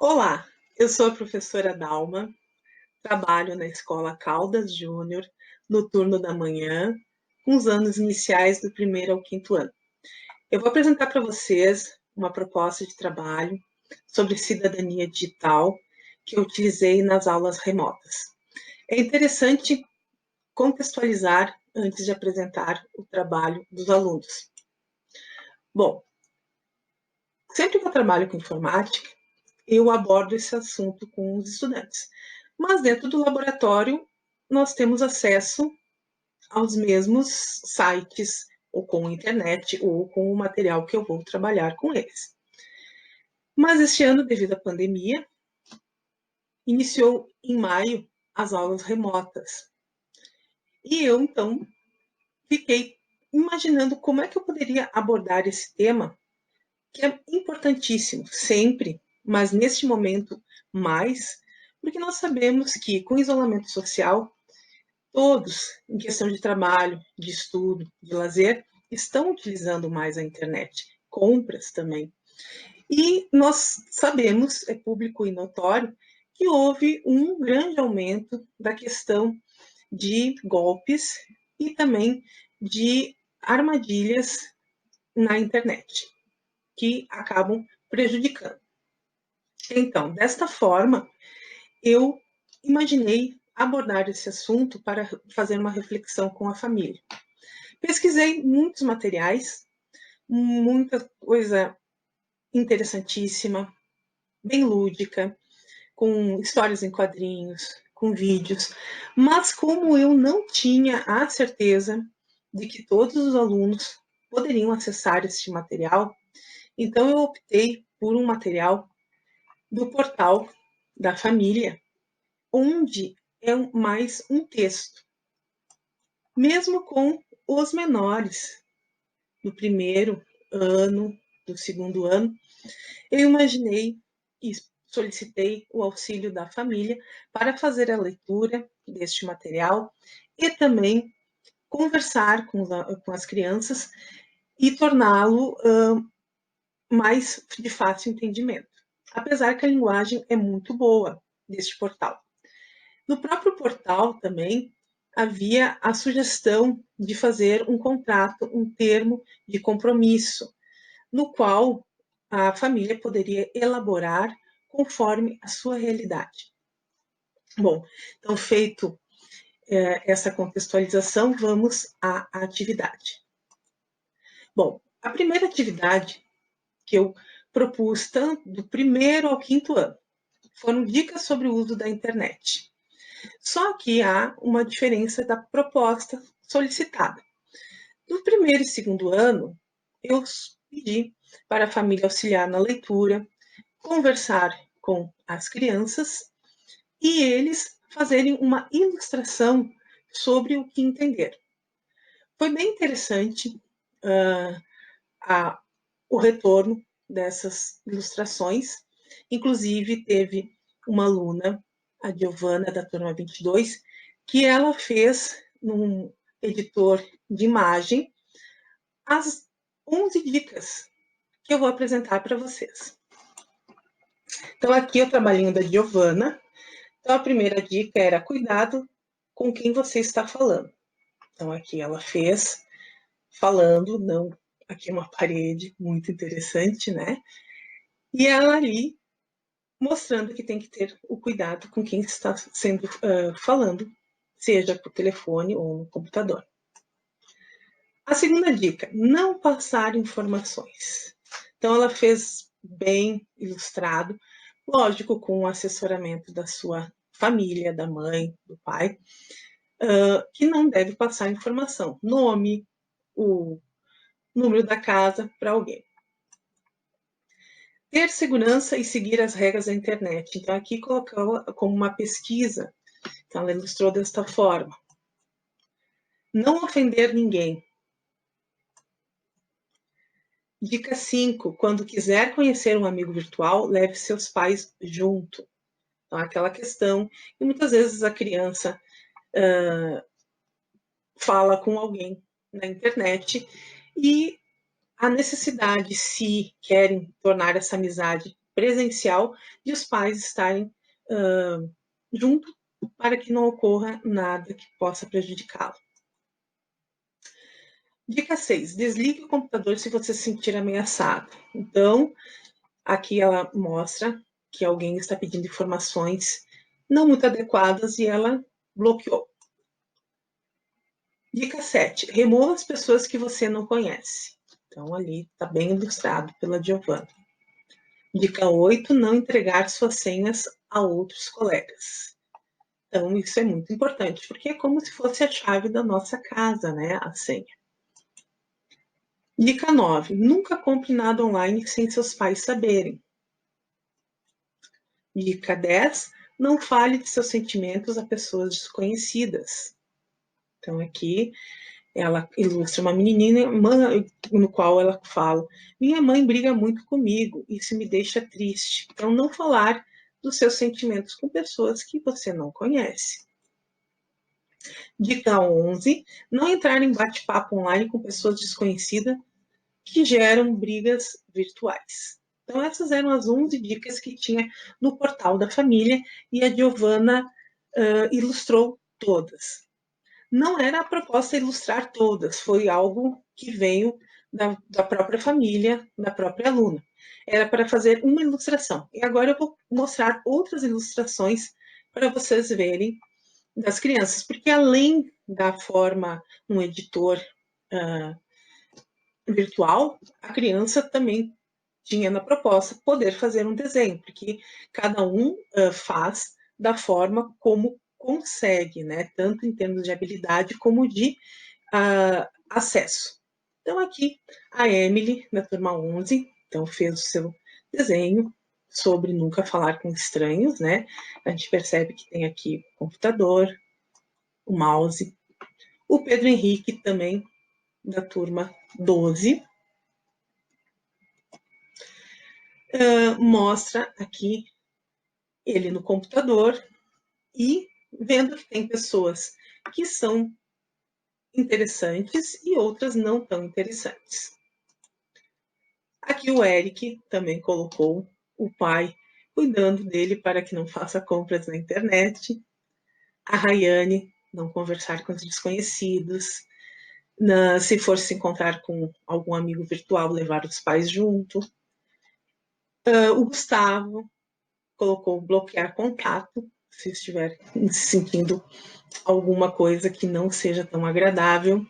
Olá, eu sou a professora Dalma, trabalho na Escola Caldas Júnior, no turno da manhã, com os anos iniciais do primeiro ao quinto ano. Eu vou apresentar para vocês uma proposta de trabalho sobre cidadania digital que eu utilizei nas aulas remotas. É interessante contextualizar antes de apresentar o trabalho dos alunos. Bom, sempre que eu trabalho com informática, eu abordo esse assunto com os estudantes. Mas dentro do laboratório, nós temos acesso aos mesmos sites, ou com a internet, ou com o material que eu vou trabalhar com eles. Mas este ano, devido à pandemia, iniciou em maio as aulas remotas. E eu, então, fiquei imaginando como é que eu poderia abordar esse tema, que é importantíssimo, sempre, mas neste momento mais, porque nós sabemos que com o isolamento social, todos, em questão de trabalho, de estudo, de lazer, estão utilizando mais a internet, compras também. E nós sabemos, é público e notório, que houve um grande aumento da questão de golpes e também de armadilhas na internet, que acabam prejudicando. Então, desta forma, eu imaginei abordar esse assunto para fazer uma reflexão com a família. Pesquisei muitos materiais, muita coisa interessantíssima, bem lúdica, com histórias em quadrinhos, com vídeos, mas como eu não tinha a certeza de que todos os alunos poderiam acessar este material, então eu optei por um material do portal da família, onde é mais um texto. Mesmo com os menores do primeiro ano, do segundo ano, eu imaginei e solicitei o auxílio da família para fazer a leitura deste material e também conversar com as crianças e torná-lo mais de fácil entendimento. Apesar que a linguagem é muito boa deste portal. No próprio portal também havia a sugestão de fazer um contrato, um termo de compromisso, no qual a família poderia elaborar conforme a sua realidade. Bom, então feito essa contextualização, vamos à atividade. Bom, a primeira atividade que eu propus tanto do primeiro ao quinto ano foram dicas sobre o uso da internet. Só que há uma diferença da proposta solicitada. No primeiro e segundo ano, eu pedi para a família auxiliar na leitura, conversar com as crianças e eles fazerem uma ilustração sobre o que entender. Foi bem interessante o retorno dessas ilustrações. Inclusive, teve uma aluna, a Giovana, da turma 22, que ela fez num editor de imagem as 11 dicas que eu vou apresentar para vocês. Então, aqui é o trabalhinho da Giovana. Então, a primeira dica era cuidado com quem você está falando. Então, aqui ela fez falando, não, aqui é uma parede muito interessante, né? E ela ali mostrando que tem que ter o cuidado com quem está sendo falando, seja por telefone ou no computador. A segunda dica, não passar informações. Então, ela fez bem ilustrado, lógico, com o assessoramento da sua família, da mãe, do pai, que não deve passar informação, nome, o número da casa para alguém. Ter segurança e seguir as regras da internet. Então, aqui colocou como uma pesquisa. Então, ela ilustrou desta forma. Não ofender ninguém. Dica 5. Quando quiser conhecer um amigo virtual, leve seus pais junto. Então, aquela questão. E muitas vezes a criança fala com alguém na internet e a necessidade, se querem tornar essa amizade presencial de os pais estarem junto para que não ocorra nada que possa prejudicá-lo. Dica 6. Desligue o computador se você se sentir ameaçado. Então, aqui ela mostra que alguém está pedindo informações não muito adequadas e ela bloqueou. Dica 7. Remova as pessoas que você não conhece. Então, ali está bem ilustrado pela Giovana. Dica 8. Não entregar suas senhas a outros colegas. Então, isso é muito importante, porque é como se fosse a chave da nossa casa, né? A senha. Dica 9. Nunca compre nada online sem seus pais saberem. Dica 10. Não fale de seus sentimentos a pessoas desconhecidas. Então, aqui ela ilustra uma menininha no qual ela fala: minha mãe briga muito comigo, isso me deixa triste. Então, não falar dos seus sentimentos com pessoas que você não conhece. Dica 11. Não entrar em bate-papo online com pessoas desconhecidas que geram brigas virtuais. Então, essas eram as 11 dicas que tinha no portal da família e a Giovana ilustrou todas. Não era a proposta ilustrar todas, foi algo que veio da própria família, da própria aluna. Era para fazer uma ilustração. E agora eu vou mostrar outras ilustrações para vocês verem das crianças, porque além da forma, um editor virtual, a criança também tinha na proposta poder fazer um desenho, porque cada um faz da forma como consegue, né? Tanto em termos de habilidade como de acesso. Então, aqui, a Emily, na turma 11, então, fez o seu desenho sobre nunca falar com estranhos, né? A gente percebe que tem aqui o computador, o mouse. O Pedro Henrique também, da turma 12, mostra aqui ele no computador e vendo que tem pessoas que são interessantes e outras não tão interessantes. Aqui o Eric também colocou o pai cuidando dele para que não faça compras na internet. A Rayane, não conversar com os desconhecidos. Se for se encontrar com algum amigo virtual, levar os pais junto. O Gustavo colocou bloquear contato, se estiver sentindo alguma coisa que não seja tão agradável.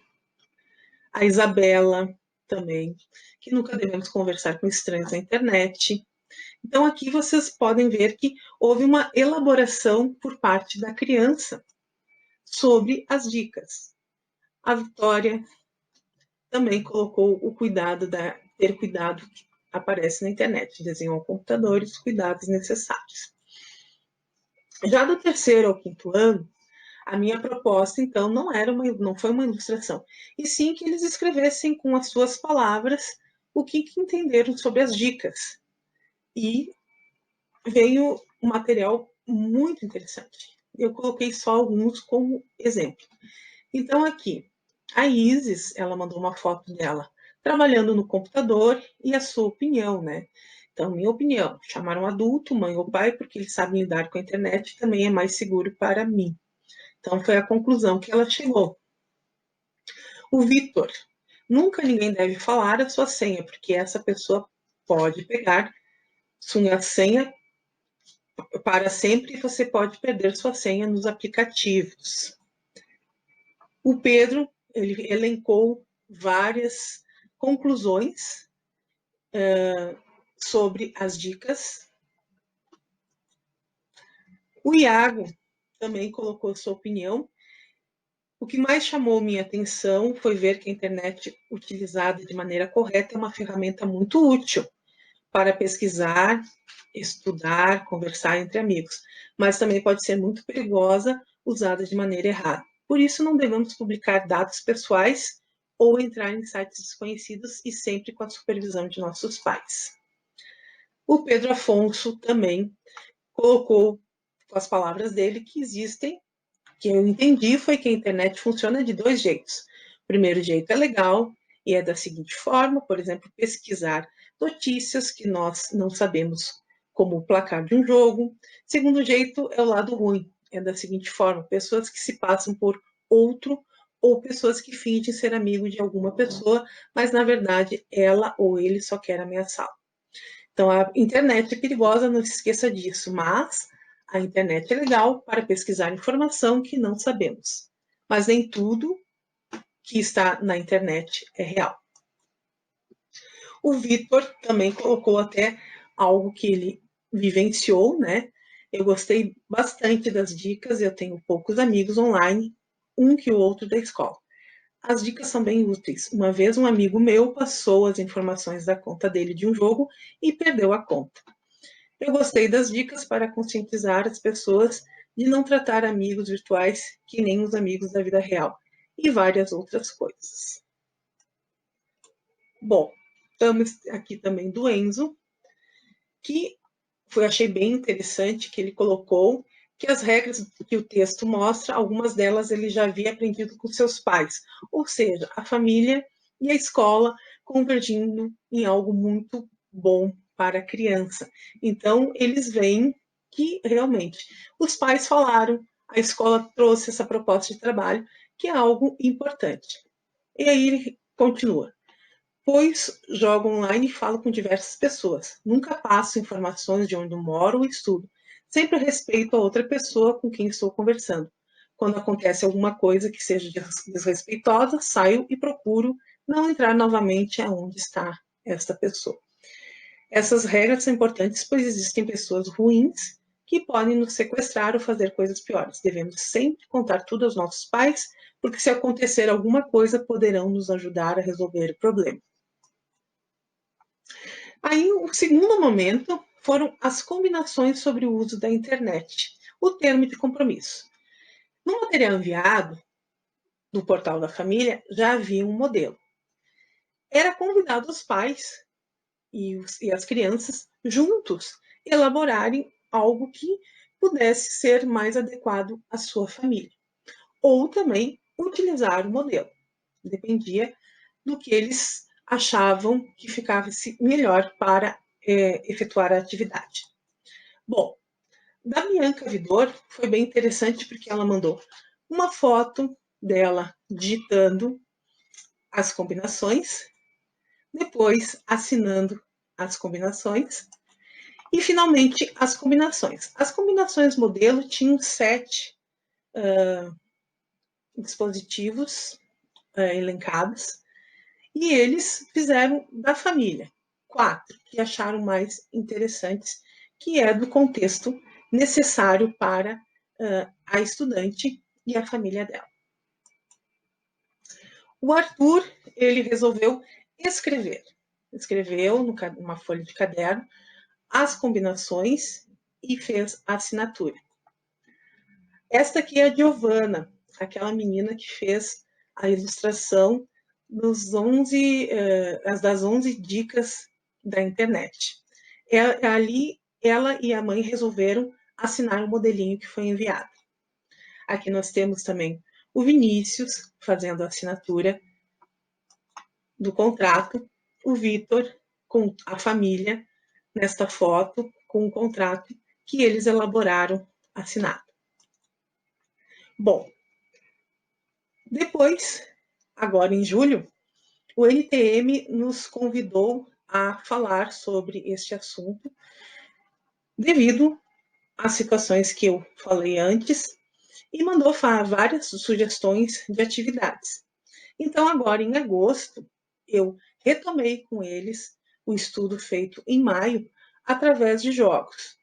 A Isabela também, que nunca devemos conversar com estranhos na internet. Então, aqui vocês podem ver que houve uma elaboração por parte da criança sobre as dicas. A Vitória também colocou o cuidado ter cuidado que aparece na internet, desenhou ao computador e os cuidados necessários. Já do terceiro ao quinto ano, a minha proposta, então, não foi uma ilustração, e sim que eles escrevessem com as suas palavras o que entenderam sobre as dicas. E veio um material muito interessante. Eu coloquei só alguns como exemplo. Então, aqui, a Isis, ela mandou uma foto dela trabalhando no computador e a sua opinião, né? Então, minha opinião, chamar um adulto, mãe ou pai, porque eles sabem lidar com a internet, também é mais seguro para mim. Então, foi a conclusão que ela chegou. O Vitor, nunca ninguém deve falar a sua senha, porque essa pessoa pode pegar sua senha para sempre e você pode perder sua senha nos aplicativos. O Pedro, ele elencou várias conclusões sobre as dicas. O Iago também colocou sua opinião. O que mais chamou minha atenção foi ver que a internet utilizada de maneira correta é uma ferramenta muito útil para pesquisar, estudar, conversar entre amigos, mas também pode ser muito perigosa usada de maneira errada. Por isso, não devemos publicar dados pessoais ou entrar em sites desconhecidos e sempre com a supervisão de nossos pais. O Pedro Afonso também colocou, com as palavras dele, que existem, que eu entendi foi que a internet funciona de dois jeitos. O primeiro jeito é legal e é da seguinte forma, por exemplo, pesquisar notícias que nós não sabemos como o placar de um jogo. Segundo jeito é o lado ruim, é da seguinte forma: pessoas que se passam por outro ou pessoas que fingem ser amigo de alguma pessoa, mas na verdade ela ou ele só quer ameaçá-lo. Então a internet é perigosa, não se esqueça disso, mas a internet é legal para pesquisar informação que não sabemos. Mas nem tudo que está na internet é real. O Vitor também colocou até algo que ele vivenciou, né? Eu gostei bastante das dicas, eu tenho poucos amigos online, um que o outro da escola. As dicas são bem úteis. Uma vez um amigo meu passou as informações da conta dele de um jogo e perdeu a conta. Eu gostei das dicas para conscientizar as pessoas de não tratar amigos virtuais que nem os amigos da vida real e várias outras coisas. Bom, estamos aqui também do Enzo, que achei bem interessante que ele colocou que as regras que o texto mostra, algumas delas ele já havia aprendido com seus pais, ou seja, a família e a escola convergindo em algo muito bom para a criança. Então, eles veem que realmente os pais falaram, a escola trouxe essa proposta de trabalho, que é algo importante. E aí ele continua: pois jogo online e falo com diversas pessoas. Nunca passo informações de onde moro ou estudo. Sempre respeito a outra pessoa com quem estou conversando. Quando acontece alguma coisa que seja desrespeitosa, saio e procuro não entrar novamente aonde está esta pessoa. Essas regras são importantes, pois existem pessoas ruins que podem nos sequestrar ou fazer coisas piores. Devemos sempre contar tudo aos nossos pais, porque se acontecer alguma coisa, poderão nos ajudar a resolver o problema. Aí, o segundo momento foram as combinações sobre o uso da internet, o termo de compromisso. No material enviado do portal da família, já havia um modelo. Era convidado os pais e as crianças juntos elaborarem algo que pudesse ser mais adequado à sua família. Ou também utilizar o modelo. Dependia do que eles achavam que ficasse melhor para efetuar a atividade. Bom, da Bianca Vidor foi bem interessante porque ela mandou uma foto dela digitando as combinações, depois assinando as combinações e finalmente as combinações. As combinações modelo tinham 7 dispositivos elencados e eles fizeram da família 4 que acharam mais interessantes, que é do contexto necessário para a estudante e a família dela. O Arthur, ele resolveu escreveu numa folha de caderno as combinações e fez a assinatura. Esta aqui é a Giovana, aquela menina que fez a ilustração das 11 dicas da internet. Ali, ela e a mãe resolveram assinar o modelinho que foi enviado. Aqui nós temos também o Vinícius fazendo a assinatura do contrato, o Vitor com a família nesta foto, com o contrato que eles elaboraram assinado. Bom, depois, agora em julho, o NTM nos convidou a falar sobre este assunto, devido às situações que eu falei antes, e mandou várias sugestões de atividades. Então, agora em agosto, eu retomei com eles o estudo feito em maio através de jogos.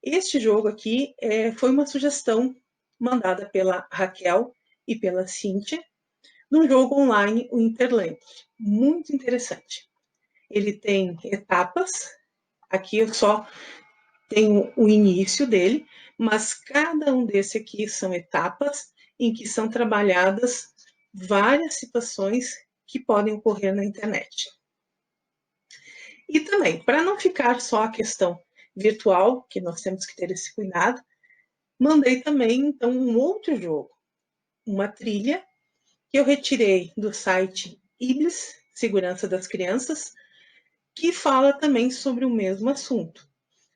Este jogo aqui foi uma sugestão mandada pela Raquel e pela Cíntia, num jogo online, o Interland. Muito interessante. Ele tem etapas, aqui eu só tenho o início dele, mas cada um desse aqui são etapas em que são trabalhadas várias situações que podem ocorrer na internet. E também, para não ficar só a questão virtual, que nós temos que ter esse cuidado, mandei também, então, um outro jogo, uma trilha, que eu retirei do site IBS, Segurança das Crianças, que fala também sobre o mesmo assunto.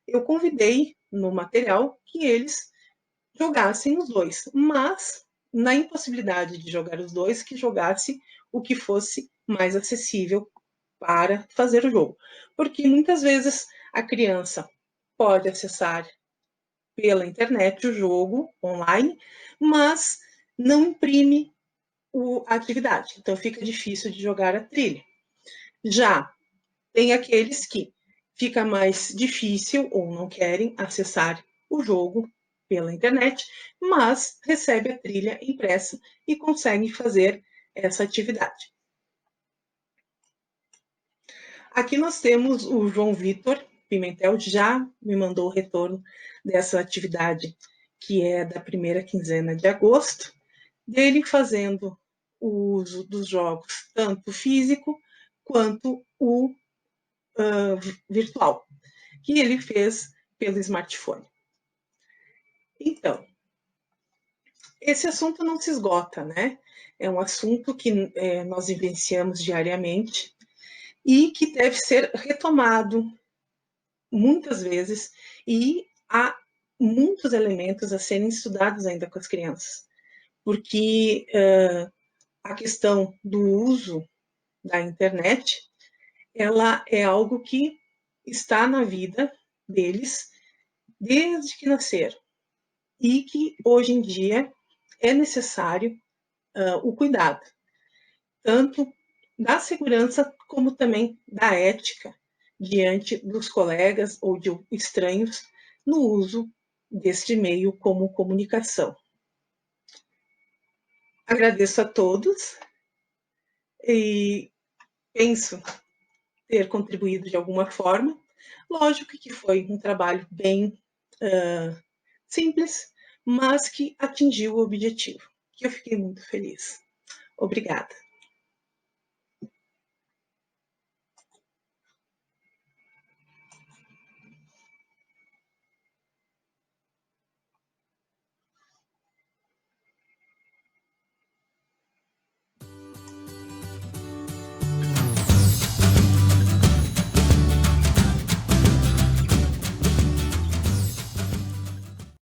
eu convidei no material que eles jogassem os dois, mas na impossibilidade de jogar os dois, que jogasse o que fosse mais acessível para fazer o jogo. Porque muitas vezes a criança pode acessar pela internet o jogo online, mas não imprime a atividade. Então fica difícil de jogar a trilha. Já tem aqueles que fica mais difícil ou não querem acessar o jogo pela internet, mas recebe a trilha impressa e consegue fazer essa atividade. Aqui nós temos o João Vitor Pimentel, já me mandou o retorno dessa atividade, que é da primeira quinzena de agosto, dele fazendo o uso dos jogos, tanto físico quanto o virtual, que ele fez pelo smartphone. Então, esse assunto não se esgota, né? É um assunto que nós vivenciamos diariamente e que deve ser retomado muitas vezes, e há muitos elementos a serem estudados ainda com as crianças, porque a questão do uso da internet, ela é algo que está na vida deles desde que nasceram, e que hoje em dia é necessário o cuidado, tanto da segurança como também da ética diante dos colegas ou de estranhos no uso deste meio como comunicação. Agradeço a todos e penso ter contribuído de alguma forma. Lógico que foi um trabalho bem simples, mas que atingiu o objetivo, que eu fiquei muito feliz. Obrigada.